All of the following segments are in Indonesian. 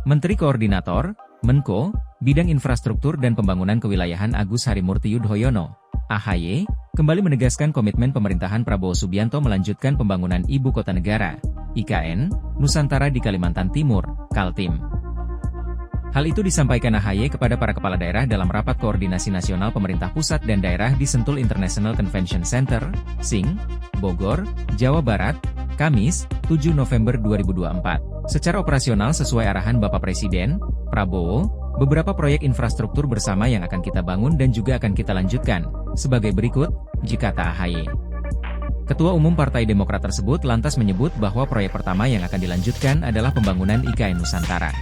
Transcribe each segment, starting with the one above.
Menteri Koordinator, Menko, Bidang Infrastruktur dan Pembangunan Kewilayahan Agus Harimurti Yudhoyono, AHY, kembali menegaskan komitmen pemerintahan Prabowo Subianto melanjutkan pembangunan Ibu Kota Negara, IKN, Nusantara di Kalimantan Timur, Kaltim. Hal itu disampaikan AHY kepada para kepala daerah dalam rapat koordinasi nasional pemerintah pusat dan daerah di Sentul International Convention Center, SING, Bogor, Jawa Barat, Kamis, 7 November 2024. Secara operasional sesuai arahan Bapak Presiden, Prabowo, beberapa proyek infrastruktur bersama yang akan kita bangun dan juga akan kita lanjutkan, sebagai berikut, kata AHY. Ketua Umum Partai Demokrat tersebut lantas menyebut bahwa proyek pertama yang akan dilanjutkan adalah pembangunan IKN Nusantara.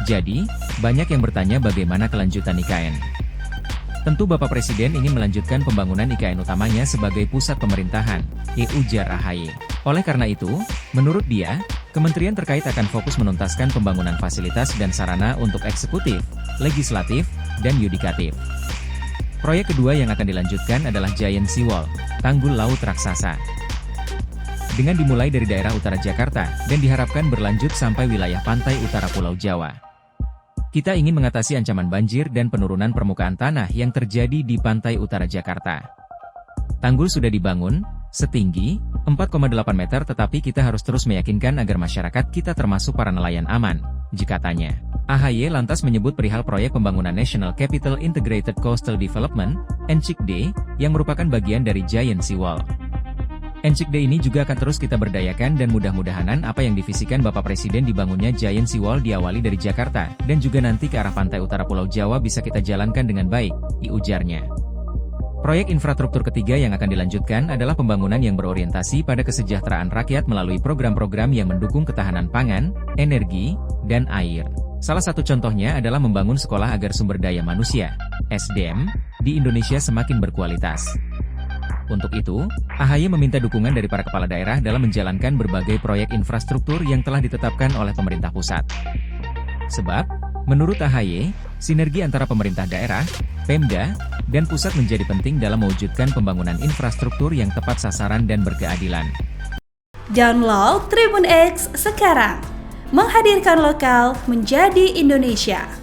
Jadi, banyak yang bertanya bagaimana kelanjutan IKN. Tentu Bapak Presiden ingin melanjutkan pembangunan IKN utamanya sebagai pusat pemerintahan, ujar AHY. Oleh karena itu, menurut dia, kementerian terkait akan fokus menuntaskan pembangunan fasilitas dan sarana untuk eksekutif, legislatif, dan yudikatif. Proyek kedua yang akan dilanjutkan adalah Giant Seawall, tanggul laut raksasa. Dengan dimulai dari daerah utara Jakarta, dan diharapkan berlanjut sampai wilayah pantai utara Pulau Jawa. Kita ingin mengatasi ancaman banjir dan penurunan permukaan tanah yang terjadi di pantai utara Jakarta. Tanggul sudah dibangun, setinggi 4,8 meter tetapi kita harus terus meyakinkan agar masyarakat kita termasuk para nelayan aman, katanya. AHY lantas menyebut perihal proyek pembangunan National Capital Integrated Coastal Development, NCICD, yang merupakan bagian dari Giant Seawall. NCICD ini juga akan terus kita berdayakan dan mudah-mudahan apa yang divisikan Bapak Presiden dibangunnya Giant Seawall diawali dari Jakarta, dan juga nanti ke arah pantai utara Pulau Jawa bisa kita jalankan dengan baik, ujarnya. Proyek infrastruktur ketiga yang akan dilanjutkan adalah pembangunan yang berorientasi pada kesejahteraan rakyat melalui program-program yang mendukung ketahanan pangan, energi, dan air. Salah satu contohnya adalah membangun sekolah agar sumber daya manusia, SDM, di Indonesia semakin berkualitas. Untuk itu, AHY meminta dukungan dari para kepala daerah dalam menjalankan berbagai proyek infrastruktur yang telah ditetapkan oleh pemerintah pusat. Sebab, menurut AHY, sinergi antara pemerintah daerah, Pemda, dan pusat menjadi penting dalam mewujudkan pembangunan infrastruktur yang tepat sasaran dan berkeadilan. Download Tribun X sekarang, menghadirkan lokal menjadi Indonesia.